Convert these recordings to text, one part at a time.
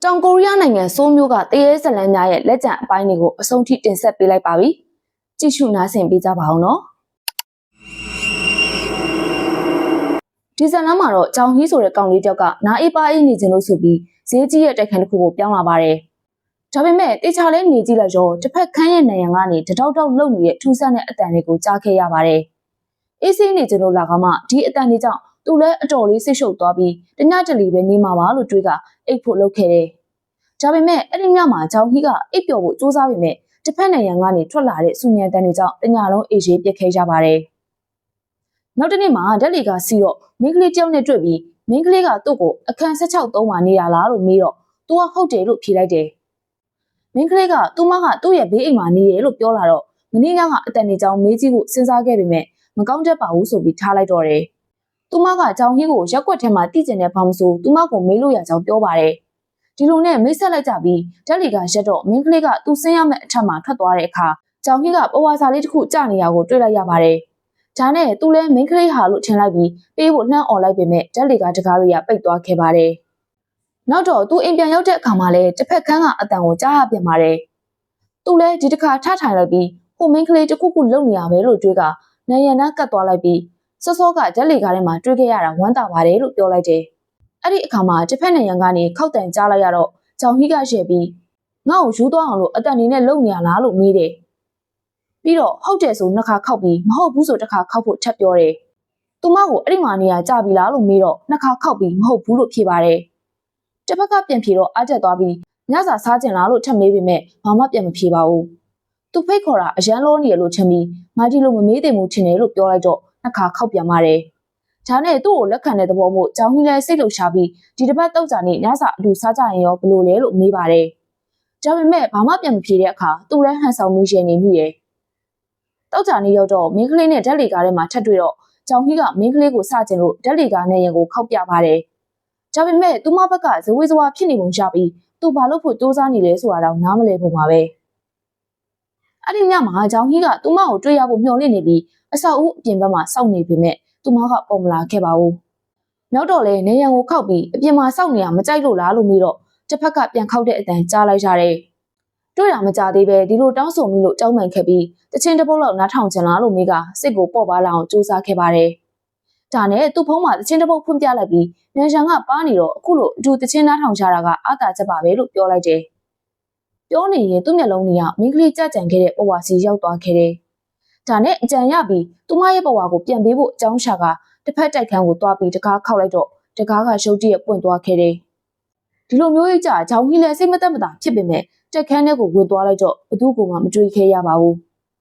တောင်ကိုရီးယားနိုင်ငံဆိုးမျိုးကတရေဇလန်းများရဲ့လက်ကျန်အပိုင်းတွေကိုအဆုံးထိတင်ဆက်ပေးလိုက်ပါပြီ။ကြည့်ရှုနားဆင်ပေးကြပါအောင်နော်။ဒီဇလန်းမှာတော့ကြောင်ဟီးဆိုတဲ့ကောင်လေးတယောက်ကနားအေးပါအေးနေခြင်းလို့ဆိုပြီးဈေးကြီးရဲ့တိုက်ခန်းတစ်ခုကိုပြောင်းလာပါတယ်။ဒါပေမဲ့တေချာလေးနေကြည့်လိုက်တော့တစ်ဖက်ခန်းရဲ့နေရန်ကနေတတောက်တောက်လှုပ်နေတဲ့ထူးဆန်းတဲ့အတန်တွေကိုကြားခဲ့ရပါတယ်။အေးဆေးနေခြင်းလို့လာကမှဒီအတန်တွေကြောင့်သူလည်းအတော်လေးစိတ်ရှုပ်သွားပြီးတညတလီပဲနေမှာပါလို့တွေးကအိတ်ဖို့လုပ်ခဲ့တယ်။ဒါပေမဲ့အဲ့ဒီညမှာကြောင်ဟီးကအိပ်ပျော်ဖို့စူးစမ်းပေမဲ့တစ်ဖက်နိုင်ငံကနေထွက်လာတဲ့စူညံတန်တွေကြောင့်တညလုံးအေးရေးပြက်ခဲကြပါတယ်။နောက်တစ်နေ့မှာဓာတ်လီကစီတော့မင်းကလေးတယောက်နဲ့တွေ့ပြီးမင်းကလေးကသူ့ကိုအခန်း16မှာနေရလားလို့မေးတော့သူကဟုတ်တယ်လို့ဖြေလိုက်တယ်။မင်းကလေးကသူ့မကသူ့ရဲ့ဘေးအိမ်မှာနေတယ်လို့ပြောလာတော့မင်းညကအတန်တွေကြောင့်မေးကြည့်ဖို့စဉ်းစားခဲ့ပေမဲ့မကောင်းတတ်ပါဘူးဆိုပြီးထားလိုက်တော့တယ်။သူ့မကကြောင်ဟီးကိုရက်ွက်ထဲမှာတိကျင်တဲ့ဘာမဆိုသူ့မကိုမေးလို့ရကြောင်းပြောပါတယ်။ဒီလိုနဲ့မိတ်ဆက်လိုက်ကြပြီးဓာတ်လီကရက်တော့မင်းကလေးကသူဆင်းရမယ့်အထက်မှာထွက်သွားတဲ့အခါကြောင်ဟီးကပဝါစာလေးတစ်ခုကျနေရကိုတွေ့လိုက်ရပါတယ်။ဒါနဲ့သူလည်းမင်းကလေးဟာလို့ထင်လိုက်ပြီးပေးဖို့နှမ်းអော်လိုက်ပေမဲ့ဓာတ်လီကတကားတွေကပိတ်သွားခဲ့ပါတယ်။နောက်တော့သူအိမ်ပြန်ရောက်တဲ့အခါမှာလည်းတစ်ဖက်ခန်းကအတန်ကိုကြားရပြန်ပါတယ်။သူလည်းဒီတစ်ခါထထိုင်လိုက်ပြီးဟိုမင်းကလေးတစ်ခုခုလုံနေရပဲလို့တွေးကနိုင်ရန်နာကတ်သွားလိုက်ပြီးစောစောကဓာတ်လီကားထဲမှာတွေးခဲ့ရတာဝမ်းသာပါတယ်လို့ပြောလိုက်တယ်။အဲ့ဒီအခါမှာတစ်ဖက်နိုင်ငံကနေခောက်တန်ကြားလိုက်ရတော့ကြောင်ဟီးကရှယ်ပြီးငါ့ကိုယူသွားအောင်လို့အတန်နေနဲ့လုံနေရလားလို့မေးတယ်။ပြီးတော့ဟုတ်တယ်ဆိုနှစ်ခါခောက်ပြီးမဟုတ်ဘူးဆိုတစ်ခါခောက်ဖို့ထပ်ပြောတယ်။သူမကိုအဲ့ဒီမှာနေရကြပြီလားလို့မေးတော့နှစ်ခါခောက်ပြီးမဟုတ်ဘူးလို့ဖြေပါတယ်။တစ်ဖက်ကပြန်ဖြေတော့အားကျသွားပြီးညစာစားကျင်လားလို့ထပ်မေးပေမဲ့ဘာမှပြန်မဖြေပါဘူး။သူဖိတ်ခေါ်တာအရန်လုံးနေရလို့ထင်ပြီးငါဒီလိုမမေးသိဘူးထင်တယ်လို့ပြောလိုက်တော့နှစ်ခါခောက်ပြန်ပါတယ်။ဒါနဲ့သူ့ကိုလက်ခံတဲ့သဘောမို့ကြောင်ဟီးလည်းစိတ်လှုပ်ရှားပြီးဒီတစ်ပတ်တောက်ကြနေညစာအတူစားကြရင်ရောဘလို့လဲလို့မေးပါတယ်။ဒါပေမဲ့ဘာမှပြန်မဖြေတဲ့အခါသူလည်းဟန်ဆောင်မိရှင်နေမိတယ်။တောက်ကြနေရောက်တော့မင်းကလေးနဲ့ဓာတ်လီကားထဲမှာထပ်တွေ့တော့ကြောင်ဟီးကမင်းကလေးကိုစကျင်လို့ဓာတ်လီကားနဲ့ရင်ကိုခောက်ပြပါတယ်။ဒါပေမဲ့သူမဘက်ကဇဝေဇဝါဖြစ်နေပုံရပြီးသူဘာလို့ဖို့စူးစမ်းနေလဲဆိုတာတော့နားမလည်ပုံပါပဲ။အဲ့ဒီညမှာကြောင်ဟီးကသူမကိုတွေ့ရဖို့မျှော်လင့်နေပြီးအဆောက်အဦအပြင်ဘက်မှာစောင့်နေပေမဲ့သူမကပေါ်မလာခဲ့ပါဘူး။နောက်တော့လေနေရန်ကိုခောက်ပြီးအပြင်မှာစောင့်နေရမကြိုက်လို့လားလို့မေးတော့တစ်ဖက်ကပြန်ခောက်တဲ့အတန်ကြားလိုက်ရတယ်။တွေ့တာမကြသေးပဲဒီလိုတောင်းဆိုမိလို့တောင်းပန်ခဲ့ပြီးတချင်းတစ်ပုတ်လောက်နားထောင်ချင်လားလို့မေးကစိတ်ကိုပေါ့ပါလာအောင်စူးစမ်းခဲ့ပါတယ်။ဒါနဲ့သူ့ဖုန်းမှာတချင်းတစ်ပုတ်ဖွင့်ပြလိုက်ပြီးညံရန်ကပါနေတော့အခုလိုအတူတချင်းနားထောင်ကြတာကအာသာချက်ပါပဲလို့ပြောလိုက်တယ်။ပြောနေရင်သူ့မျက်လုံးတွေကမင်းကလေးကြကြံခဲ့တဲ့ပဝါစီရောက်သွားခဲ့တယ်။ဒါနဲ့အကြံရပြီးသူမရဲ့ပဝါကိုပြန်ပေးဖို့အကြောင်းရှာကတစ်ဖက်တိုက်ခန်းကိုတွားပြီးတကားခောက်လိုက်တော့တကားကရုတ်တရက်ပွင့်သွားခဲ့တယ်။ဒီလိုမျိုးကြီးကြဂျောင်ဟီးလည်းစိတ်မသက်မသာဖြစ်ပေမဲ့တိုက်ခန်းထဲကိုဝင်သွားလိုက်တော့ဘသူ့ကိုမှမတွေးခဲရပါဘူး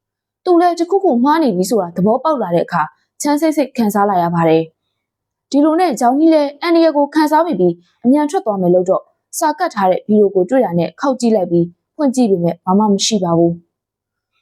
။သူလည်းတခုခုမှားနေပြီဆိုတာသဘောပေါက်လာတဲ့အခါချမ်းစိတ်စိတ်ခံစားလာရပါတယ်။ဒီလိုနဲ့ဂျောင်ဟီးလည်းအန်ဒီယာကိုခံစားမိပြီးအမြန်ထွက်သွားမယ်လို့တော့စာကတ်ထားတဲ့ဗီဒီယိုကိုတွေ့တာနဲ့ခောက်ကြည့်လိုက်ပြီးဖွင့်ကြည့်ပေမဲ့ဘာမှမရှိပါဘူး။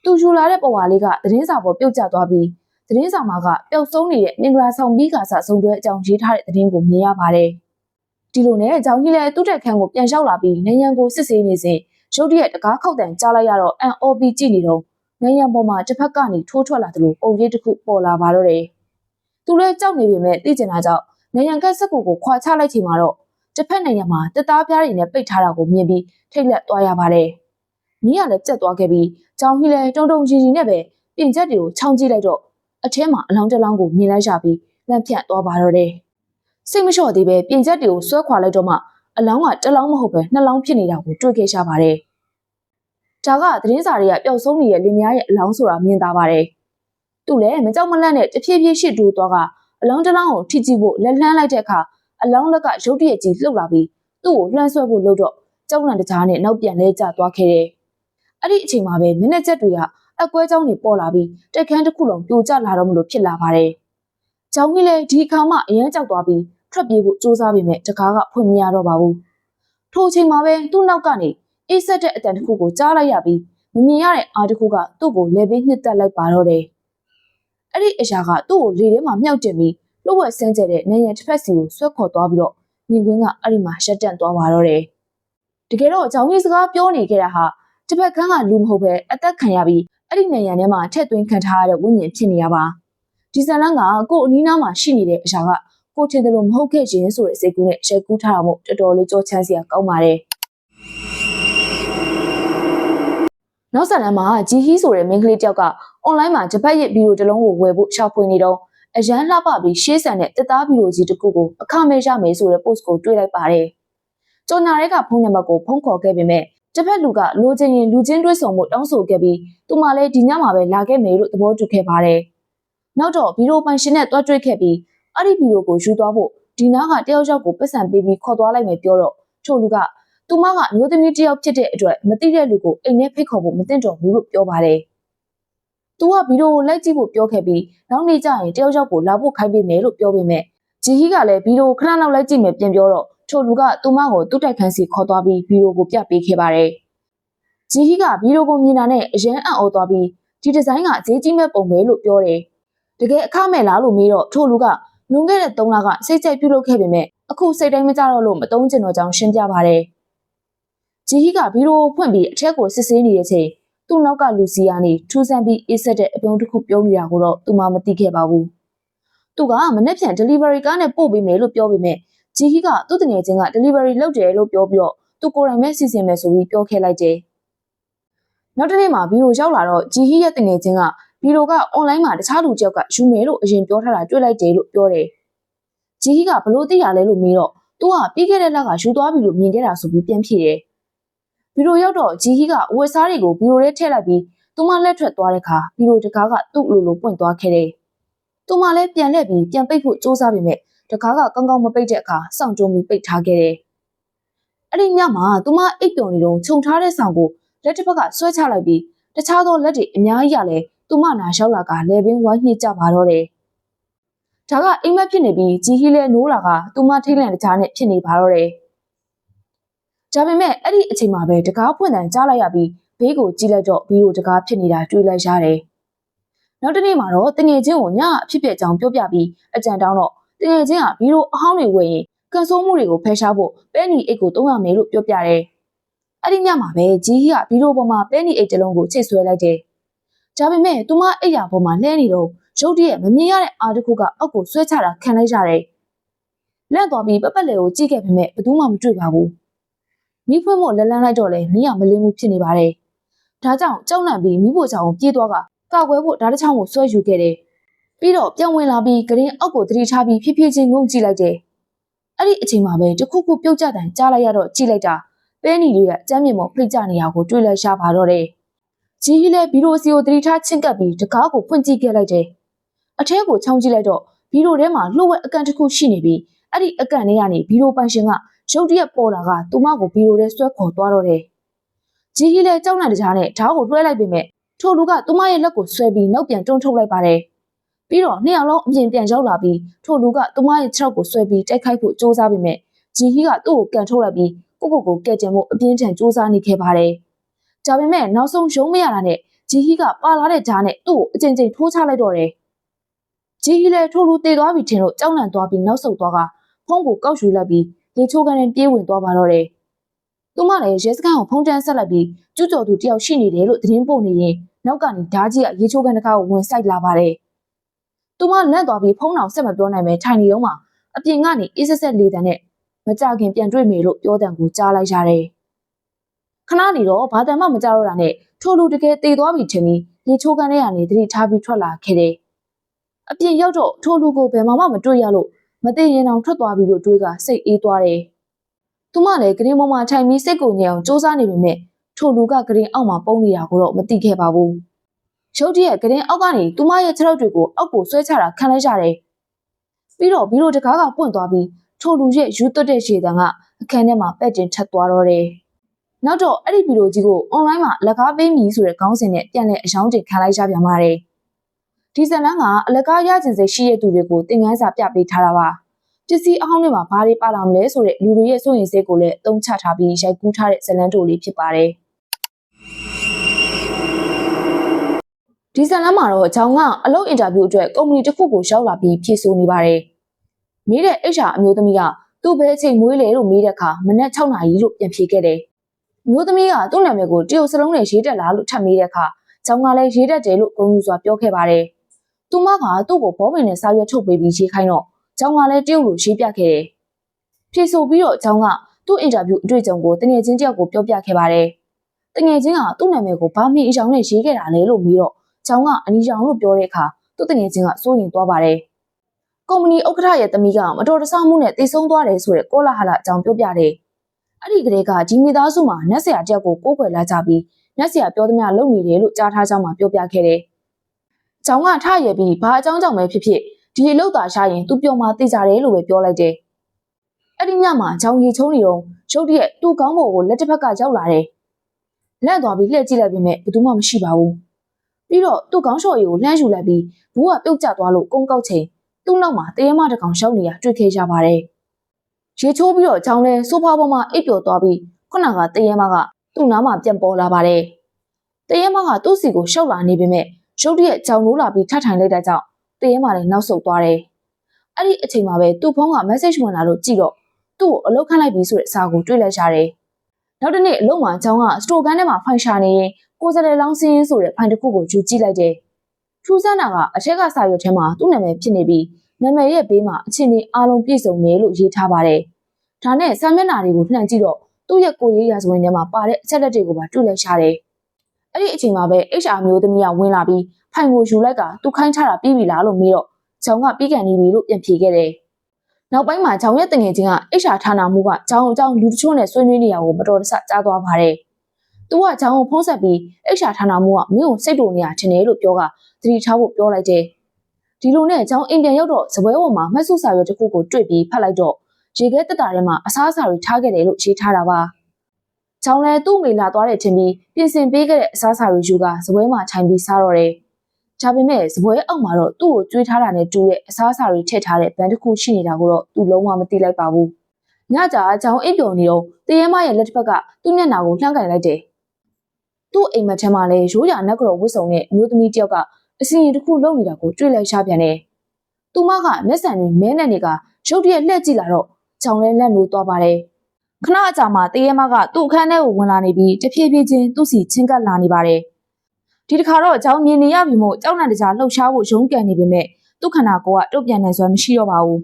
သူယူလာတဲ့ပဝါလေးကသတင်းစာပေါ်ပြုတ်ကျသွားပြီးသတင်းစာမှာကပျောက်ဆုံးနေတဲ့မင်္ဂလာဆောင်ပြီးကစားစုံတွဲအကြောင်းရေးထားတဲ့သတင်းကိုမြင်ရပါတယ်။ဒီလိုနဲ့ဂျောင်ဟီးလည်းသူ့တက်ခန်းကိုပြန်လျှောက်လာပြီးနေရန်ကိုစစ်ဆေးနေစဉ်ရုတ်တရက်တကားခောက်တန်ကြားလိုက်ရတော့အန်အော်ပီကြည့်နေတော့နေရန်ပေါ်မှာတစ်ဖက်ကနေထိုးထွက်လာသလိုပုံရိပ်တစ်ခုပေါ်လာပါတော့တယ်။သူလည်းကြောက်နေပေမဲ့သိကျင်တာကြောင့်နေရန်ကစက်ကူကိုခွာချလိုက်ချိန်မှာတော့တစ်ဖက်နေရန်မှာတက်သားပြားတွေနဲ့ပိတ်ထားတာကိုမြင်ပြီးထိတ်လန့်သွားရပါတယ်။မီးကလည်းကျက်သွားခဲ့ပြီးဂျောင်ဟီးလည်းတုံတုံရီရီနဲ့ပဲပြင်ချက်တွေကိုခြောင်ကြည့်လိုက်တော့အထဲမှာအလောင်းတစ်လောင်းကိုမြင်လိုက်ရပြီးလန့်ဖြန့်သွားပါတော့တယ်။စိတ်မလျှော့သေးပဲပြင်ချက်တွေကိုဆွဲခွာလိုက်တော့မှအလောင်းကတစ်လောင်းမဟုတ်ပဲနှစ်လောင်းဖြစ်နေတာကိုတွေ့ခဲ့ရပါတယ်။ဒါကသတင်းစာတွေကပျောက်ဆုံးနေတဲ့လင်မယားရဲ့အလောင်းဆိုတာမြင်သာပါတယ်။သူလည်းမကြောက်မလန့်နဲ့တဖြည်းဖြည်းရှစ်တိုးသွားကအလောင်းတစ်လောင်းကိုထိကြည့်ဖို့လက်လှမ်းလိုက်တဲ့အခါအလောင်းလက်ကရုတ်တရက်ကြီးလှုပ်လာပြီးသူ့ကိုလှမ်းဆွဲဖို့လုပ်တော့ကြောက်လန့်တကြားနဲ့နောက်ပြန်လဲကျသွားခဲ့တယ်။အဲ့ဒီအချိန်မှာပဲမျက်နှာချက်တွေကအကွဲကြောင်းတွေပေါ်လာပြီးတိုက်ခန်းတစ်ခုလုံးပြိုကျလာတော့မလို့ဖြစ်လာပါတယ်။ကြောင်ကြီးလည်းဒီအခါမှအရန်ကြောက်သွားပြီးထွက်ပြေးဖို့စူးစမ်းပေမဲ့တကားကဖွင့်မရတော့ပါဘူး။ထိုအချိန်မှာပဲသူ့နောက်ကနေအေးဆက်တဲ့အတန်တစ်ခုကိုကြားလိုက်ရပြီးမမြင်ရတဲ့အားတစ်ခုကသူ့ကိုလဲပေးနှစ်သက်လိုက်ပါတော့တယ်။အဲ့ဒီအရာကသူ့ကိုလေထဲမှာမြှောက်တင်ပြီးလှုပ်ဝက်ဆန်းကျဲတဲ့နေရန်တစ်ဖက်စီကိုဆွဲခေါ်သွားပြီးတော့မြင်ကွင်းကအဲ့ဒီမှာရှက်တန့်သွားပါတော့တယ်။တကယ်တော့ကြောင်ကြီးစကားပြောနေခဲ့တာဟာတစ်ဖက်ခန်းကလူမဟုတ်ပဲအသက်ခံရပြီးအဲ့ဒီနေရန်ထဲမှာထည့်သွင်းခံထားရတဲ့ဝိညာဉ်ဖြစ်နေရပါဒီဇလန်ကကို့အနီးနားမှာရှိနေတဲ့အရာကကိုထင်တယ်လို့မဟုတ်ခဲ့ခြင်းဆိုတဲ့စိတ်ကူးနဲ့ရှက်ကူးထားတာမို့တော်တော်လေးကြောချမ်းစရာကောင်းပါတယ် နောက်ဆက်လမ်းမှာဂျီဟီဆိုတဲ့မိန်းကလေးတယောက်ကအွန်လိုင်းမှာဂျပက်ရဲ့ဗီဒီယိုတစ်လုံးကိုဝယ်ဖို့ရှာဖွေနေတော့အရန်လှပပြီးရှေးဆန်တဲ့တက်သားဗီဒီယိုကြီးတစ်ခုကိုအခမဲ့ရမယ်ဆိုတဲ့ post ကိုတွေ့လိုက်ပါတယ်။ကြော်ညာတွေကဖုန်းနံပါတ်ကိုဖုန်းခေါ်ခဲ့ပေမဲ့ဂျပက်လူကလိုချင်ရင်လူချင်းတွဲဆုံမှုတောင်းဆိုခဲ့ပြီးသူမှလည်းဒီညမှာပဲလာခဲ့မယ်လို့သဘောတူခဲ့ပါတယ်။နောက်တော့ဗီဒီယိုပိုင်ရှင်နဲ့တွားတွေ့ခဲ့ပြီးအဲ့ဒီဗီဒီယိုကိုယူသွားဖို့ဒီနားကတယောက်ယောက်ကိုပတ်စံပေးပြီးခေါ်သွားလိုက်မယ်ပြောတော့ထို့လူကသူမကအမျိုးသမီးတယောက်ဖြစ်တဲ့အတွက်မသိတဲ့လူကိုအိမ်ထဲဖိတ်ခေါ်ဖို့မသင့်တော်ဘူးလို့ပြောပါတယ်။သူကဗီဒီယိုကိုလိုက်ကြည့်ဖို့ပြောခဲ့ပြီးနောက်နေ့ကျရင်တယောက်ယောက်ကိုလာဖို့ခိုင်းပေးမယ်လို့ပြောပေမဲ့ဂျီဟီကလည်းဗီဒီယိုခဏလောက်လိုက်ကြည့်မယ်ပြန်ပြောတော့ထို့လူကသူမကိုသူ့တိုက်ခန်းစီခေါ်သွားပြီးဗီဒီယိုကိုပြပေးခဲ့ပါတယ်။ဂျီဟီကဗီဒီယိုကိုမြင်တာနဲ့အရန်အံ့ဩသွားပြီးဒီဒီဇိုင်းကဈေးကြီးမဲ့ပုံပဲလို့ပြောတယ်။တကယ်အခမဲ့လားလို့မေးတော့ထို့လူကလွန်ခဲ့တဲ့3လကစိတ်ကြိုက်ပြုလုပ်ခဲ့ပေမဲ့အခုစိတ်တိုင်းမကြတော့လို့မတုံးကျင်တော့ကြောင်းရှင်းပြပါတယ်။ဂျီဟီကဗီဒီယိုဖွင့်ပြီးအထက်ကိုစစ်ဆေးနေတဲ့ချိန်သူ့နောက်ကလူစီကနေထူးဆန်းပြီးအေးဆက်တဲ့အပြုံးတစ်ခုပြုံးနေတာကိုတော့သူမှမသိခဲ့ပါဘူး။သူကမနေ့ပြန် delivery ကားနဲ့ပို့ပေးမယ်လို့ပြောပေမဲ့ဂျီဟီကသူ့တငယ်ချင်းက delivery လုပ်တယ်လို့ပြောပြီးတော့သူကိုယ်တိုင်ပဲစီစဉ်မယ်ဆိုပြီးပြောခဲ့လိုက်တယ်။နောက်တစ်နေ့မှာဗီဒီယိုရောက်လာတော့ဂျီဟီရဲ့တငယ်ချင်းကဗီဒီယိုကအွန်လိုင်းမှာတခြားလူတစ်ယောက်ကယူမယ်လို့အရင်ပြောထားတာတွေ့လိုက်တယ်လို့ပြောတယ်။ဂျီဟီကဘလို့သိရလဲလို့မေးတော့သူကပြီးခဲ့တဲ့လကယူသွားပြီလို့မြင်ခဲ့တာဆိုပြီးပြန်ဖြေတယ်။ဗီဒီယိုရောက်တော့ဂျီဟီကဝက်စားတွေကိုဗီဒီယိုထဲထည့်လိုက်ပြီးသူမလက်ထွက်သွားတဲ့အခါဗီဒီယိုတကားကသူ့လိုပွင့်သွားခဲ့တယ်။သူမလည်းပြန်လှည့်ပြီးပြန်ပိတ်ဖို့စူးစမ်းပေမဲ့တကားကကောင်းကောင်းမပိတ်တဲ့အခါစောင့်ကြုံပြီးပိတ်ထားခဲ့တယ်။အဲ့ဒီညမှာသူမအိပ်ပျော်နေတော့ခြုံထားတဲ့ဆောင်ကိုလက်တစ်ဖက်ကဆွဲချလိုက်ပြီးတခြားသောလက်တွေအများကြီးရလဲသူမနာရောက်လာကလဲပင်ဝိုင်းညှစ်ကြပါတော့တယ်။ဒါကအိမ်မက်ဖြစ်နေပြီးဂျီဟီလည်းနိုးလာကသူမထိတ်လန့်တကြားနဲ့ဖြစ်နေပါတော့တယ်။ဒါပေမဲ့အဲ့ဒီအချိန်မှာပဲတကားဖွင့်တန်ကြားလိုက်ရပြီးဘေးကိုကြည့်လိုက်တော့ဗီဒီယိုတကားဖြစ်နေတာတွေ့လိုက်ရတယ်။နောက်တစ်နေ့မှာတော့တငယ်ချင်းကိုညအဖြစ်ပြက်ကြောင်ပြောပြပြီးအကြံတောင်းတော့တငယ်ချင်းကဗီဒီယိုအဟောင်းတွေဝယ်ရင်ကန်ဆိုးမှုတွေကိုဖယ်ရှားဖို့ပဲနီအိတ်ကိုသုံးရမယ်လို့ပြောပြတယ်။အဲ့ဒီညမှာပဲဂျီဟီကဗီဒီယိုပေါ်မှာပဲနီအိတ်တစ်လုံးကိုချိတ်ဆွဲလိုက်တယ်။ဒါပေမဲ့သူမအိတ်ရာပေါ်မှာလှဲနေတော့ရုတ်တရက်မမြင်ရတဲ့အားတစ်ခုကအောက်ကိုဆွဲချတာခံလိုက်ရတယ်။လက်သွားပြီးပပတ်လေကိုကြည့်ခဲ့ပေမဲ့ဘယ်သူမှမတွေ့ပါဘူး။မိဖွင့်ဖို့လက်လန်းလိုက်တော့လေမိရမလင်းမှုဖြစ်နေပါတယ်။ဒါကြောင့်ကြောက်လန့်ပြီးမိဖို့ချောင်ကိုပြေးသွားကကောက်ွယ်ဖို့ဓာတ်တစ်ချောင်းကိုဆွဲယူခဲ့တယ်။ပြီးတော့ပြန်ဝင်လာပြီးဂရင်အောက်ကိုသတိထားပြီးဖြည်းဖြည်းချင်းငုံကြည့်လိုက်တယ်။အဲ့ဒီအချိန်မှာပဲတခုခုပြုတ်ကျတဲ့ကြားလိုက်ရတော့ကြည့်လိုက်တာပဲနီတွေကအကျမ်းမြင့်မောဖိတ်ကြနေရကိုတွေ့လိုက်ရပါတော့တယ်။ဂျီဟီလည်းဗီဒီယိုစီကိုသတိထားချင့်ကပ်ပြီးတကားကိုဖွင့်ကြည့်ခဲ့လိုက်တယ်။အထဲကိုချောင်းကြည့်လိုက်တော့ဗီဒီယိုထဲမှာလှုပ်ဝက်အကန်တစ်ခုရှိနေပြီးအဲ့ဒီအကန်ထဲကနေဗီဒီယိုပိုင်ရှင်ကရုတ်တရက်ပေါ်လာကသူမကိုဗီဒီယိုထဲဆွဲခေါ်သွားတော့တယ်။ဂျီဟီလည်းကြောက်နေတကြားနဲ့ဓာတ်ကိုလွှဲလိုက်ပေမဲ့ထိုလူကသူမရဲ့လက်ကိုဆွဲပြီးနောက်ပြန်တွန်းထုတ်လိုက်ပါတယ်။ပြီးတော့နှစ်ယောက်လုံးအပြင်ပြန်ရောက်လာပြီးထိုလူကသူမရဲ့ခြေထောက်ကိုဆွဲပြီးတိုက်ခိုက်ဖို့ကြိုးစားပေမဲ့ဂျီဟီကသူ့ကိုကန်ထုတ်လိုက်ပြီးကိုကဲတင်ဖို့အပြင်းထန်ကြိုးစားနေခဲ့ပါတယ်။ဒါပေမဲ့နောက်ဆုံးရုံးမရတာနဲ့ဂျီဟီကပါလာတဲ့ဓာတ်နဲ့သူ့ကိုအကြိမ်ကြိမ်ထိုးချလိုက်တော့တယ်။ဂျီဟီလည်းထိုလူတေသွားပြီထင်လို့ကြောက်လန့်သွားပြီးနောက်ဆုတ်သွားကဖုန်းကိုကောက်ယူလိုက်ပြီးလေချိုးကန်နဲ့ပြေးဝင်သွားပါတော့တယ်။သူမလည်းရဲစခန်းကိုဖုန်းတန်းဆက်လိုက်ပြီးကျူးကျော်သူတယောက်ရှိနေတယ်လို့သတင်းပို့နေရင်နောက်ကနေဓာကြီးကရေချိုးကန်တစ်ခါကိုဝင်ဆိုင်လာပါတယ်။သူမလန့်သွားပြီးဖုန်းအောင်ဆက်မပြောနိုင်ပဲထိုင်နေတော့မှအပြင်ကနေအေးဆက်ဆက်လေတံနဲ့မကြခင်ပြန်တွေ့မယ်လို့ပြောတဲ့ကိုကြားလိုက်ရတယ်။ခဏနေတော့ဘာတန်မှမကြတော့တာနဲ့ထိုလူတကယ်တေသွားပြီထင်ပြီးရေချိုးကန်ထဲကနေသတိထားပြီးထွက်လာခဲ့တယ်။အပြင်ရောက်တော့ထိုလူကိုဘယ်မှမတွေ့ရလို့မသိရင်အောင်ထွက်သွားပြီလို့တွေးကစိတ်အေးသွားတယ်။သူမလည်းဂရင်ပေါ်မှာထိုင်ပြီးစိတ်ကိုညင်အောင်စူးစမ်းနေပေမဲ့ထိုလူကဂရင်အောက်မှာပုံနေတာကိုတော့မသိခဲ့ပါဘူး။ရုတ်တရက်ဂရင်အောက်ကနေသူမရဲ့ခြေထောက်တွေကိုအောက်ကိုဆွဲချတာခံလိုက်ရတယ်။ပြီးတော့ဗီဒီယိုတကားကပွင့်သွားပြီးထိုလူရဲ့ယူသွတ်တဲ့ရှည်တန်ကအခန်းထဲမှာပဲ့တင်ထပ်သွားတော့တယ်။နောက်တော့အဲ့ဒီဗီဒီယိုကြီးကိုအွန်လိုင်းမှာလက်ကားပေးမိဆိုတဲ့ခေါင်းစဉ်နဲ့ပြန်လည်အယောင်းတင်ခံလိုက်ရပြန်ပါတယ်။ဒီဇလန်းကအလက်ကားရကျင်စိတ်ရှိတဲ့သူတွေကိုသင်ခန်းစာပြပေးထားတာပါ။ပစ္စည်းအဟောင်းတွေမှာဘာတွေပါလာမလဲဆိုတဲ့လူတွေရဲ့စိုးရိမ်စိတ်ကိုလည်းအသုံးချထားပြီးရိုက်ကူးထားတဲ့ဇလန်းတိုလေးဖြစ်ပါတယ်။ဒီဇလန်းမှာတော့ဂျောင်ကအလုပ်အင်တာဗျူးအတွက်ကုမ္ပဏီတစ်ခုကိုရောက်လာပြီးဖြေဆိုနေပါတယ်။မိတဲ့ HR အမျိုးသမီးကသူ့ဘဲအချိန်မွေးလေလို့မေးတဲ့အခါမနက်6နာရီလို့ပြန်ဖြေခဲ့တယ်။မျိုးသမီးကသူ့နာမည်ကိုတရုတ်စလုံးနဲ့ရေးတက်လာလို့ထပ်မေးတဲ့အခါဂျောင်ကလည်းရေးတက်တယ်လို့ဂုဏ်ယူစွာပြောခဲ့ပါတယ်။သူမကသူ့ကိုဘောပင်နဲ့စာရွက်ထုတ်ပေးပြီးရေးခိုင်းတော့ဂျောင်ကလည်းတရုတ်လိုရေးပြခဲ့တယ်။ဖြေဆိုပြီးတော့ဂျောင်ကသူ့အင်တာဗျူးအတွေ့အကြုံကိုတငယ်ချင်းတယောက်ကိုပြောပြခဲ့ပါတယ် တငယ်ချင်းကသူ့နာမည်ကိုဘာမှအကြောင်းနဲ့ရေးခဲ့တာလဲလို့ပြီးတော့ကျောင်းကအနီရောင်လို့ပြောတဲ့အခါသူ့တငယ်ချင်းကစိုးရိမ်သွားပါတယ်။ကုမ္ပဏီဥက္ကဋ္ဌရဲ့သမီးကမတော်တဆမှုနဲ့တိတ်ဆုံးသွားတယ်ဆိုတဲ့ကောလာဟလအကြောင်းပြောပြတယ်။အဲ့ဒီကလေးကဒီမိသားစုမှာနတ်ဆရာတယောက်ကိုကိုးကွယ်လာကြပြီးနတ်ဆရာပြောသမျှလုပ်နေတယ်လို့ကြားထားကြောင်းမှပြောပြခဲ့တယ်။ကျောင်းကထရည်ပြီးဘာအကြောင်းကြောင့်ပဲဖြစ်ဖြစ်ဒီအလုပ်သာရှာရင်သူပြောမှသိကြတယ်လို့ပဲပြောလိုက်တယ်။အဲ့ဒီညမှာကျောင်းရီချုံနေတော့ရုတ်တရက်သူ့ကောင်းပေါ်ကိုလက်တစ်ဖက်ကရောက်လာတယ်။လန့်သွားပြီးလှည့်ကြည့်လိုက်ပေမဲ့ဘယ်သူမှမရှိပါဘူး။ပြီးတော့သူ့ကောင်းလျှော်ရည်ကိုလှမ်းယူလိုက်ပြီးဘူးကပြုတ်ကျသွားလို့ကုန်းကောက်ချိန်သူ့နောက်မှာတရေမတစ်ကောင်ရှောက်နေရတွေ့ခဲ့ကြပါတယ်။ရေချိုးပြီးတော့ကျောင်းလဲဆိုဖာပေါ်မှာအိပ်ပျော်သွားပြီးခုနကတရေမကသူ့နားမှာပြန်ပေါ်လာပါတယ်။တရေမကသူ့စီကိုရှောက်လာနေပေမဲ့ရုတ်တရက်ကျောင်းလိုးလာပြီးထထိုင်လိုက်တဲ့ကြောင့်တရေမလည်းနောက်ဆုတ်သွားတယ်။အဲ့ဒီအချိန်မှာပဲသူ့ဖုန်းက message ဝင်လာလို့ကြည့်တော့သူ့ကိုအလုပ်ခန့်လိုက်ပြီးဆိုတဲ့စာကိုတွေ့လိုက်ရတယ်။နောက်တစ်နေ့အလုပ်မှာကျောင်းကစတိုကန်ထဲမှာဖိုင်ရှာနေရင်ကိုယ်စလဲလောင်းစင်းဆိုတဲ့ဖိုင်တစ်ခုကိုယူကြည့်လိုက်တယ်။ထူးဆန်းတာကအထက်ကစာရွက်ထဲမှာသူ့နာမည်ဖြစ်နေပြီးနာမည်ရဲ့ဘေးမှာအချင်းချင်းအားလုံးပြည့်စုံနေလို့ရေးထားပါတယ်။ဒါနဲ့စာမျက်နှာတွေကိုလှမ်းကြည့်တော့သူ့ရဲ့ကိုယ်ရေးရာဇဝင်ထဲမှာပါတဲ့အချက်လက်တွေကိုပါတွေ့လိုက်ရတယ်။အဲ့ဒီအချိန်မှာပဲ HR မျိုးသမီးကဝင်လာပြီးဖိုင်ကိုယူလိုက်ကသူခိုင်းထားတာပြီးပြီလားလို့မေးတော့ကျောင်းကပြီးကန်နေပြီလို့ပြန်ဖြေခဲ့တယ်။နောက်ပိုင်းမှာကျောင်းရဲ့တငယ်ချင်းက HR ဌာနမှူးကကျောင်းအကြောင်းလူတချို့နဲ့ဆွေးနွေးနေရကိုမတော်တဆကြားသွားပါတယ်။သူကကျောင်းကိုဖုံးဆက်ပြီး HR ဌာနမှူးကမင်းကိုစိတ်တူနေရထင်တယ်လို့ပြောကသတိထားဖို့ပြောလိုက်တယ်။ဒီလိုနဲ့ကျောင်းအိမ်ပြန်ရောက်တော့စပွဲပေါ်မှာမှတ်စုစာရွက်တစ်ခုကိုတွေ့ပြီးဖတ်လိုက်တော့ရေခဲတက်တာထဲမှာအစားအစာတွေထားခဲ့တယ်လို့ရေးထားတာပါ။ကျောင်းလဲသူ့မိလာသွားတယ်ထင်ပြီးပြင်ဆင်ပေးခဲ့တဲ့အစားအစာတွေယူကစပွဲမှာထိုင်ပြီးစားတော့တယ်။ဒါပေမဲ့စပွဲအောက်မှာတော့သူ့ကိုကျွေးထားတာနဲ့တူတဲ့အစားအစာတွေထည့်ထားတဲ့ဗန်တစ်ခုရှိနေတာကိုတော့သူလုံးဝမသိလိုက်ပါဘူး။ညကြာကျောင်းအိပ်ပျော်နေတော့တရေမရဲ့လက်တစ်ဖက်ကသူ့မျက်နှာကိုလှမ်းကင်လိုက်တယ်။သူ့အိမ်မက်ထဲမှာလည်းရိုးရာနက်ကြော်ဝတ်စုံနဲ့မျိုးသမီးတစ်ယောက်ကအစီရင်တစ်ခုလုပ်နေတာကိုတွေ့လိုက်ရှာပြန်တယ်။သူမကမျက်စံတွေမဲနဲ့နေကရုတ်တရက်လှည့်ကြည့်လာတော့ကျောင်းလဲလက်နိုးသွားပါတယ်။ခဏအကြာမှာတရေမကသူ့အခန်းထဲကိုဝင်လာနေပြီးတဖြည်းဖြည်းချင်းသူ့စီချင်းကပ်လာနေပါတယ်။ဒီတစ်ခါတော့ကျောင်းမြင်နေရပြီမို့ကြောက်လန့်တကြားလှုပ်ရှားဖို့ရုန်းကန်နေပေမဲ့သူ့ခန္ဓာကိုယ်ကတုတ်ပြန်နေစွမ်းမရှိတော့ပါဘူး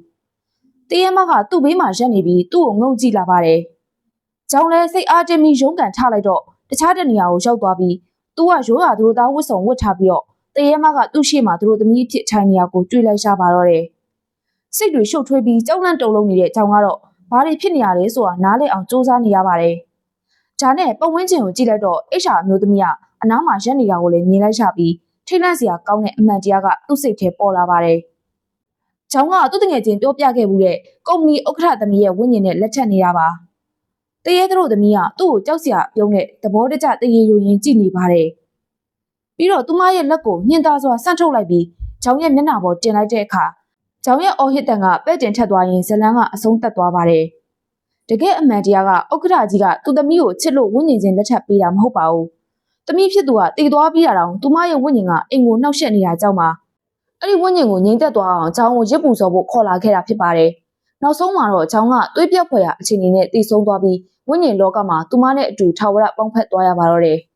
။တရေမကသူ့ဘေးမှာရက်နေပြီးသူ့ကိုငုံကြည့်လာပါတယ်။ကျောင်းလဲစိတ်အားတင်းပြီးရုန်းကန်ချလိုက်တော့တခြားတနေရာကိုရောက်သွားပြီးသူကရိုးရာသူတို့သားဝတ်စုံဝတ်ထားပြီးတော့တရေမကသူ့ရှေ့မှာသူတို့သမီးဖြစ်ထိုင်နေရကိုတွေ့လိုက်ရှာပါတော့တယ်။စိတ်တွေရှုပ်ထွေးပြီးကြောက်လန့်တုန်လှုပ်နေတဲ့ကျောင်းကတော့ဘာတွေဖြစ်နေရလဲဆိုတာနားလည်အောင်စူးစမ်းနေရပါတယ်။ဒါနဲ့ပတ်ဝန်းကျင်ကိုကြည့်လိုက်တော့HRအမျိုးသမီးကအနားမှာရက်နေတာကိုလည်းမြင်လိုက်ရှာပြီးထိတ်လန့်စရာကောင်းတဲ့အမှန်တရားကသူ့စိတ်ထဲပေါ်လာပါတယ်။ကျောင်းကသူ့တငယ်ချင်းပြောပြခဲ့မှုတဲ့ကုမ္ပဏီဥက္ကဋ္ဌသမီးရဲ့ဝိညာဉ်နဲ့လက်ချက်နေတာပါ။တရေတို့သမီးကသူ့ကိုကြောက်စရာပြုံးတဲ့သဘောတကျတရေယိုရင်ကြည့်နေပါတယ်။ပြီးတော့သူမရဲ့လက်ကိုညှင်သာစွာဆန့်ထုတ်လိုက်ပြီးကျောင်းရဲ့မျက်နှာပေါ်တင်လိုက်တဲ့အခါကျောင်းရဲ့အော်ဟစ်တန်ကပဲ့တင်ထက်သွားရင်ဇလန်းကအဆုံးသတ်သွားပါတယ်။တကယ်အမှန်တရားကဥက္ကဋ္ဌကြီးကသူ့သမီးကိုချစ်လို့ဝိညာဉ်ချင်းလက်ထပ်ပေးတာမဟုတ်ပါဘူး။သမီးဖြစ်သူကတည်သွားပြီးတာတောင်သူမရဲ့ဝိညာဉ်ကအိမ်ကိုနှောက်ယှက်နေတာကြောင့်ပါ။အဲ့ဒီဝိညာဉ်ကိုငြိမ်သက်သွားအောင်ကျောင်းကိုရစ်ပူစော်ဖို့ခေါ်လာခဲ့တာဖြစ်ပါတယ်။နောက်ဆုံးမှာတော့ကျောင်းကသွေးပြက်ဖွယ်ရာအခြေအနေနဲ့တည်ဆုံးသွားပြီးဝိညာဉ်လောကမှာသူမနဲ့အတူထာဝရပေါင်းဖက်သွားရပါတော့တယ်။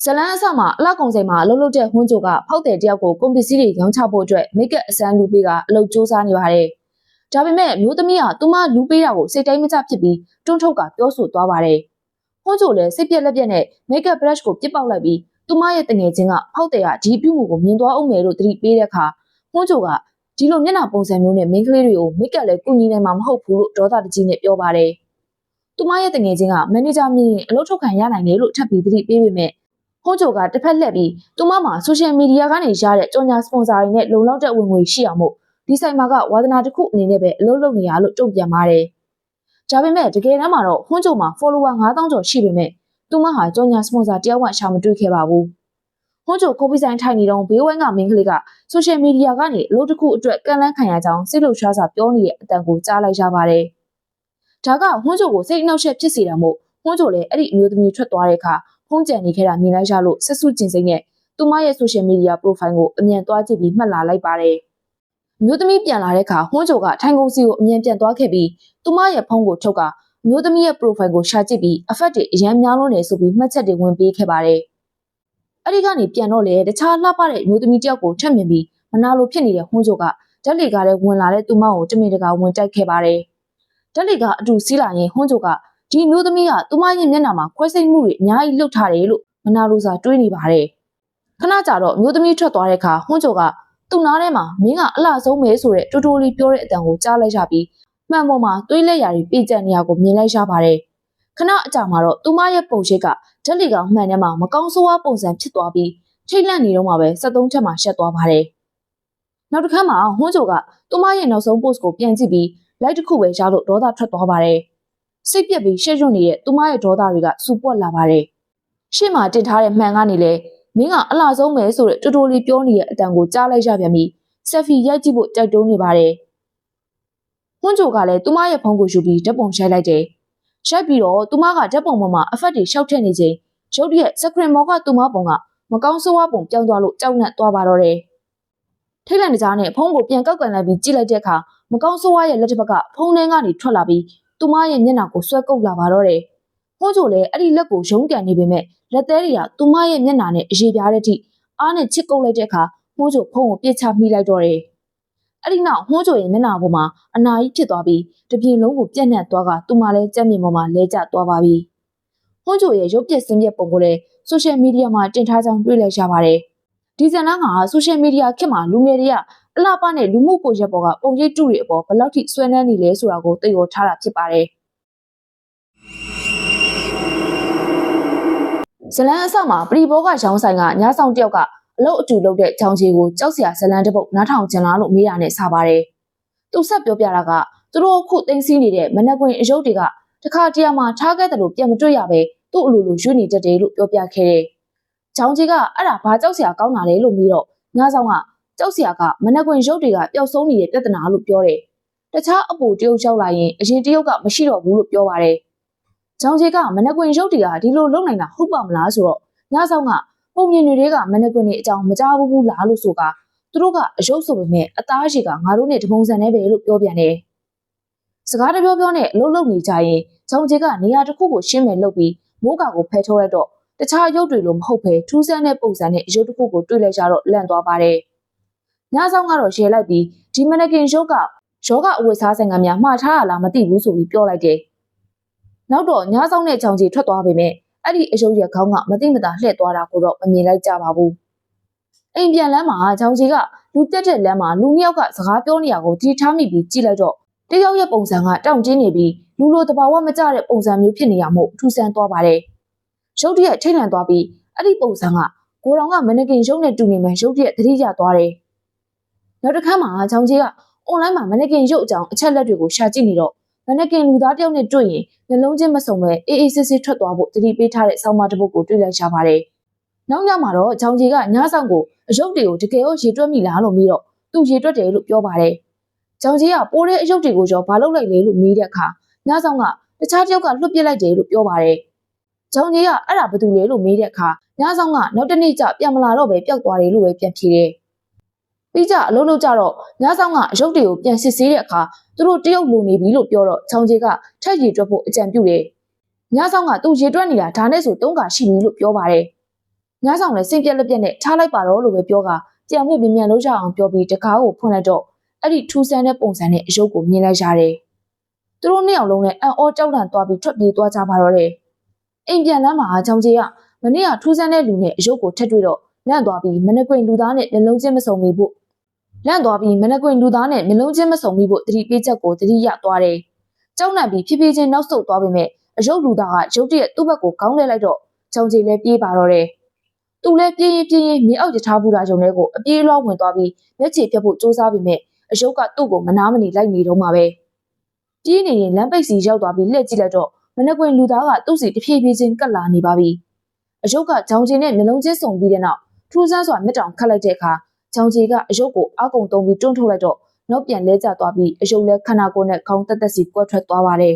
ဇလန်းအစမှာအလောက်ကုံစိန်မှာအလုပ်လုပ်တဲ့ဟွန်းချိုကဖောက်တယ်တယောက်ကိုကုန်ပစ္စည်းတွေရောင်းချဖို့အတွက်မိတ်ကပ်အစမ်းလူပေးကအလုပ်စူးစမ်းနေပါတယ်။ဒါပေမဲ့မျိုးသမီးကသူမလူပေးတာကိုစိတ်တိုင်းမကျဖြစ်ပြီးတွန်းထုတ်ကပြောဆိုသွားပါတယ်။ဟွန်းချိုလည်းစိတ်ပြက်လက်ပြက်နဲ့မိတ်ကပ် brush ကိုပြစ်ပေါက်လိုက်ပြီးသူမရဲ့တငယ်ချင်းကဖောက်တယ်ကဒီပြုမှုကိုမြင်သွားအောင်မယ်လို့သတိပေးတဲ့အခါဟွန်းချိုကဒီလိုမျက်နှာပုံစံမျိုးနဲ့မိန်းကလေးတွေကိုမိတ်ကပ်လည်းကုညီနိုင်မှာမဟုတ်ဘူးလို့ဒေါသတကြီးနဲ့ပြောပါတယ်။သူမရဲ့တငယ်ချင်းကမန်နေဂျာမြင်အလုပ်ထုတ်ခံရနိုင်တယ်လို့ထပ်ပြီးသတိပေးပေမဲ့ဟွန်းချိုကတစ်ဖက်လှက်ပြီးသူမမှာဆိုရှယ်မီဒီယာကနေရတဲ့ကြော်ညာစပွန်ဆာတွေနဲ့လုံလောက်တဲ့ဝင်ငွေရှိအောင်မို့ဒီဆိုင်မှာကဝါသနာတစ်ခုအနေနဲ့ပဲအလုပ်လုပ်နေရလို့တုံ့ပြန်ပါတယ်။ဒါပေမဲ့တကယ်တမ်းမှာတော့ဟွန်းချိုမှာ follower 9000ကျော်ရှိပေမဲ့သူမဟာကြော်ညာစပွန်ဆာတယောက်မှရှာမတွေ့ခဲ့ပါဘူး။ဟွန်းချိုကော်ဖီဆိုင်ထိုင်နေတော့ဘေးဝဲကမင်းကလေးကဆိုရှယ်မီဒီယာကနေအလုပ်တစ်ခုအတွက်ကန်လန်းခံရကြောင်းစိတ်လှုပ်ရှားစွာပြောနေတဲ့အတန်ကိုကြားလိုက်ရပါတယ်။ဒါကဟွန်းချိုကိုစိတ်အနှောက်အယှက်ဖြစ်စေတာမို့ဟွန်းချိုလည်းအဲ့ဒီအမျိုးသမီးထွက်သွားတဲ့အခါဖုန်းကြံနေခဲ့တာမြင်လိုက်ရလို့ဆက်စုကျင်စိမ့်နဲ့သူမရဲ့ social media profile ကိုအမြန်သွားကြည့်ပြီးမှတ်လာလိုက်ပါတယ်။မျိုးသမီးပြန်လာတဲ့အခါဟွန်းချိုကထိုင်ကုန်စီကိုအမြန်ပြန်သွားခဲ့ပြီးသူမရဲ့ဖုန်းကိုထုတ်ကမျိုးသမီးရဲ့ profile ကိုရှာကြည့်ပြီး effect တွေအရန်များလို့နေဆိုပြီးမှတ်ချက်တွေဝင်ပေးခဲ့ပါတယ်။အဲ့ဒီကနေပြန်တော့လေတခြားလှပတဲ့မျိုးသမီးတယောက်ကိုထပ်မြင်ပြီးမနာလိုဖြစ်နေတဲ့ဟွန်းချိုကဓာတ်လေကားထဲဝင်လာတဲ့သူမကိုတမင်တကာဝင်တိုက်ခဲ့ပါတယ်။ တက်လီကအတူစီးလာရင်ဟွန်းချိုကဒီမျိုးသမီးကသူမရဲ့မျက်နှာမှာခွဲစိတ်မှုတွေအများကြီးလှုပ်ထားတယ်လို့မနာလိုစာတွေးနေပါတယ်ခဏကြာတော့မျိုးသမီးထွက်သွားတဲ့အခါဟွန်းချိုကသူ့နားထဲမှာမင်းကအလှဆုံးပဲဆိုတဲ့တူတူလေးပြောတဲ့အတန်ကိုကြားလိုက်ရပြီးမှန်ပေါ်မှာတွေးလက်ရာတွေပြည့်ကျက်နေရကိုမြင်လိုက်ရပါတယ်ခဏအကြာမှာတော့သူမရဲ့ပုံရိပ်ကတက်လီကမှန်ထဲမှာမကောင်းဆိုးဝါးပုံစံဖြစ်သွားပြီးထိတ်လန့်နေတော့မှပဲ73ချက်မှာရှက်သွားပါတယ်နောက်တစ်ခါမှဟွန်းချိုကသူမရဲ့နောက်ဆုံး post ကိုပြန်ကြည့်ပြီးလိုက်တစ်ခုပဲရလို့ဒေါသထွက်သွားပါတယ်စိတ်ပြက်ပြီးရှက်ရွံ့နေတဲ့သူမရဲ့ဒေါသတွေကစူပွက်လာပါတယ်ရှေ့မှာတင်ထားတဲ့မှန်ကနေလေမင်းကအလှဆုံးပဲဆိုတဲ့တူတူလေးပြောနေတဲ့အတန်ကိုကြားလိုက်ရပြန်ပြီးဆက်ဖီရိုက်ကြည့်ဖို့တိုက်တွန်းနေပါတယ်ဟွန်းချိုကလည်းသူမရဲ့ဖုန်းကိုယူပြီးဓာတ်ပုံရိုက်လိုက်တယ်ရိုက်ပြီးတော့သူမကဓာတ်ပုံပေါ်မှာအဖက်တွေရှောက်ထည့်နေချိန်ရုတ်တရက်စကရင်မော်ကသူမပုံကမကောင်းဆိုးဝါးပုံပြောင်းသွားလို့ကြောက်လန့်သွားပါတော့တယ်ထိတ်လန့်တကြားနဲ့ဖုန်းကိုပြန်ကောက်ကန်လိုက်ပြီးကြည့်လိုက်တဲ့အခါမကောင်းဆိုးဝါးရဲ့လက်တစ်ဖက်ကဖုန်းထဲကနေထွက်လာပြီးသူမရဲ့မျက်နှာကိုဆွဲကုပ်လာပါတော့တယ်ဟွန်းချိုလည်းအဲ့ဒီလက်ကိုရုံးကန်နေပေမဲ့လက်သေးတွေကသူမရဲ့မျက်နှာနဲ့အရေပြားတဲ့အထိအားနဲ့ချစ်ကုပ်လိုက်တဲ့အခါဟွန်းချိုဖုန်းကိုပြစ်ချမိလိုက်တော့တယ်အဲ့ဒီနောက်ဟွန်းချိုရဲ့မျက်နှာပေါ်မှာအနာကြီးဖြစ်သွားပြီးတပြင်းလုံးကိုပြန့်နှံ့သွားကသူမလည်းကြက်မြင်ပေါ်မှာလဲကျသွားပါပြီဟွန်းချိုရဲ့ရုပ်ပြက်စင်းပြက်ပုံကိုလည်းဆိုရှယ်မီဒီယာမှာတင်ထားကြောင်းတွေ့လိုက်ရပါတယ်ဒီဇန်လန်းကဆိုရှယ်မီဒီယာခေတ်မှာလူငယ်တွေကအလှပနဲ့လူမှုကွန်ရက်ပေါ်ကပုံရိပ်တုတွေအပေါ်ဘယ်လောက်ထိဆွဲနှမ်းနေလဲဆိုတာကိုသိရောထားတာဖြစ်ပါတယ်ဇလန်းအစမှာပရိဘောကရောင်းဆိုင်ကညာဆောင်တယောက်ကအလုပ်အတူလုပ်တဲ့ချောင်းကြီးကိုကြောက်စရာဇလန်းတစ်ပုတ်နားထောင်ကျင်လာလို့မေးတာနဲ့စပါတယ်သူဆက်ပြောပြတာကသူတို့ခုသိမ်းဆည်းနေတဲ့မနက်ကွင်းအယုတ်တွေကတခါတရံမှာထားခဲ့တယ်လို့ပြန်မတွေ့ရပဲသူ့အလိုလိုရွှေ့နေတတ်တယ်လို့ပြောပြခဲ့တယ်ချောင်းကြီးကအဲ့ဒါဘာကြောက်စရာကောင်းတာလဲလို့မေးတော့ညာဆောင်ကကြောက်စရာကမနက်ကွင်းရုပ်တွေကပျောက်ဆုံးနေတဲ့ပြဿနာလို့ပြောတယ်တခြားအပူတရုပ်ရောက်လာရင်အရင်တရုတ်ကမရှိတော့ဘူးလို့ပြောပါတယ်ချောင်းကြီးကမနက်ကွင်းရုပ်တွေကဒီလိုလုံနိုင်တာဟုတ်ပါမလားဆိုတော့ညဆောင်ကပုံမြင်တွေကမနက်ကွင်းတွေအကြောင်းမကြားဘူးလားလို့ဆိုကသူတို့ကအယုတ်ဆိုပေမဲ့အသားရှိကငါတို့နဲ့တပုံစံနဲ့ပဲလို့ပြောပြန်တယ်စကားတပြောနဲ့အလုံးလုံးနေကြရင်ချောင်းကြီးကနေရာတစ်ခုကိုရှင်းမယ်လုပ်ပြီးမိုးကာကိုဖယ်ထိုးလိုက်တော့တခြားရုပ်တွေလိုမဟုတ်ပဲထူးဆန်းတဲ့ပုံစံနဲ့ရုပ်တစ်ခုကိုတွေ့လိုက်ကြတော့လန့်သွားပါတယ်ညဆောင်ကတော့ရေလိုက်ပြီးဒီမနက်ကင်ရုပ်ကယောဂအဝတ်စားဆိုင်ကများမှားထားတာလားမသိဘူးဆိုပြီးပြောလိုက်တယ်နောက်တော့ညဆောင်နဲ့ချောင်းကြီးထွက်သွားပေမဲ့အဲ့ဒီအယုတ်ရဲ့ခေါင်းကမသိမသာလှည့်သွားတာကိုတော့မမြင်လိုက်ကြပါဘူးအိမ်ပြန်လမ်းမှာချောင်းကြီးကလူပြတ်တဲ့လမ်းမှာလူနှစ်ယောက်ကစကားပြောနေရကိုတီထားမိပြီးကြည့်လိုက်တော့တယောက်ရဲ့ပုံစံကတောင့်တင်းနေပြီးလူလိုတဘာဝမကျတဲ့ပုံစံမျိုးဖြစ်နေရမို့ထူဆန်းသွားပါတယ်ရုပ်တရက်ထိတ်လန့်သွားပြီးအဲ့ဒီပုံစံကကိုတော်ကမနက်ကင်ရုပ်နဲ့တူနေမှရုပ်တရက်သတိရသွားတယ်နောက်တစ်ခါမှချောင်းကြီးကအွန်လိုင်းမှာမနက်ကင်ရုပ်အကြောင်းအချက်လက်တွေကိုရှာကြည့်နေတော့မနက်ကင်လူသားတယောက်နဲ့တွေ့ရင်နှလုံးချင်းမစုံပဲအေးအေးဆေးဆေးထွက်သွားဖို့တတိပေးထားတဲ့ဆောင်းပါးတစ်ပုဒ်ကိုတွေ့လိုက်ရပါတယ်နောက်ညမှာတော့ချောင်းကြီးကညဆောင်ကိုအယုတ်တွေကိုတကယ်ရောရေတွက်မိလားလို့မေးတော့သူရေတွက်တယ်လို့ပြောပါတယ်ချောင်းကြီးကပိုးတဲ့အယုတ်တွေကိုကြောဘာလုပ်လိုက်လဲလို့မေးတဲ့အခါညဆောင်ကတခြားတယောက်ကလွှတ်ပစ်လိုက်တယ်လို့ပြောပါတယ်ချောင်းကြီးကအဲ့ဒါဘာတူလဲလို့မေးတဲ့အခါညဆောင်ကနောက်တနေ့ကျပြန်မလာတော့ပဲပျောက်သွားတယ်လို့ပဲပြန်ဖြေတယ်ပြီးကြအလုံးလုံးကြတော့ညဆောင်ကအယုတ်တွေကိုပြန်စစ်ဆေးတဲ့အခါသူတို့တရုတ်လိုနေပြီလို့ပြောတော့ချောင်းကြီးကထက်ရေတွက်ဖို့အကြံပြုတယ်ညဆောင်ကသူရေတွက်နေတာဒါနဲ့ဆို3ခါရှိပြီလို့ပြောပါတယ်ညဆောင်လည်းစိတ်ပြက်လက်ပြက်နဲ့ထားလိုက်ပါတော့လို့ပဲပြောကပြန်မှုမြန်မြန်လုပ်ကြအောင်ပြောပြီးတကားကိုဖွင့်လိုက်တော့အဲ့ဒီထူးဆန်းတဲ့ပုံစံနဲ့အယုတ်ကိုမြင်လိုက်ရတယ်သူတို့နှစ်ယောက်လုံးနဲ့အံ့ဩကြောက်လန့်သွားပြီးထွက်ပြေးသွားကြပါတော့တယ်အိမ်ပြန်လမ်းမှာချောင်းကြီးကမနေ့ကထူးဆန်းတဲ့လူနဲ့အယုတ်ကိုထက်တွေ့တော့လန့်သွားပြီးမနက်ကွင်းလူသားနဲ့မျက်လုံးချင်းမစုံမိဖို့တတိပေးချက်ကိုတတိရသွားတယ်ကြောက်လန့်ပြီးဖြည်းဖြည်းချင်းနောက်ဆုတ်သွားပေမဲ့အယုတ်လူသားကရုတ်တရက်သူ့ဘက်ကိုခေါင်းလဲလိုက်တော့ချောင်းကြီးလည်းပြေးပါတော့တယ်သူလည်းပြေးရင်မြေအောက်ရထားဘူးတာဂျုံလေးကိုအပြေးလောဝင်သွားပြီးမျက်ခြေပြတ်ဖို့စူးစမ်းပေမဲ့အယုတ်ကသူ့ကိုမနာမနေလိုက်နေတော့မှာပဲပြေးနေရင်လမ်းပိတ်စီရောက်သွားပြီးလှည့်ကြည့်လိုက်တော့မနက်ကွင်းလူသားကသူ့စီတဖြည်းဖြည်းချင်းကပ်လာနေပါပြီအယုတ်ကချောင်းကြီးနဲ့မျက်လုံးချင်းစုံပြီးတဲ့နောက်ထူးဆန်းစွာမျက်တောင်ခတ်လိုက်တဲ့အခါချောင်းကြီးကအယုတ်ကိုအကုံတုံးပြီးတွန်းထုတ်လိုက်တော့နောက်ပြန်လဲကျသွားပြီးအယုတ်လည်းခန္ဓာကိုယ်နဲ့ခေါင်းတက်တက်စီကွက်ထွက်သွားပါတယ်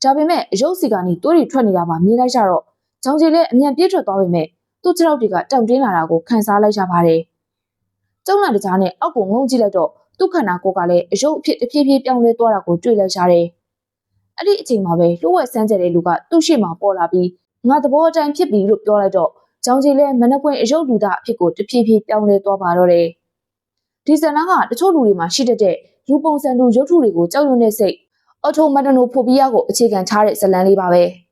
ဒါပေမဲ့အယုတ်စီကနေတိုးရီထွက်နေတာမှမြင်လိုက်ကြတော့ချောင်းကြီးလည်းအမြန်ပြေးထွက်သွားပေမဲ့သူ့ခြေထောက်တွေကတောင့်တင်းလာတာကိုခံစားလိုက်ရပါတယ်ကျုံလန့်တကြားနဲ့အောက်ကိုငုံကြည့်လိုက်တော့သူ့ခန္ဓာကိုယ်ကလည်းအယုတ်အဖြစ်တဖြည်းဖြည်းပြောင်းလဲသွားတာကိုတွေ့လိုက်ရတယ်အဲ့ဒီအချိန်မှာပဲလှုပ်ဝက်ဆန်းကျတဲ့လူကသူ့ရှေ့မှာပေါ်လာပြီးငါသဘောအတိုင်းဖြစ်ပြီလို့ပြောလိုက်တော့ချောင်းကြီးလည်းမနက်ကွင်းအယုတ်လူသားအဖြစ်ကိုတဖြည်းဖြည်းပြောင်းလဲသွားပါတော့တယ်ဒီဇလန်ကတချို့လူတွေမှာရှိတတ်တဲ့လူပုံစံတူရုပ်ထုတွေကိုကြောက်ရွံ့တဲ့စိတ် အော်တိုမက်ဒနိုဖိုဘီးယားကိုအခြေခံထားတဲ့ဇာတ်လမ်းလေးပါပဲ။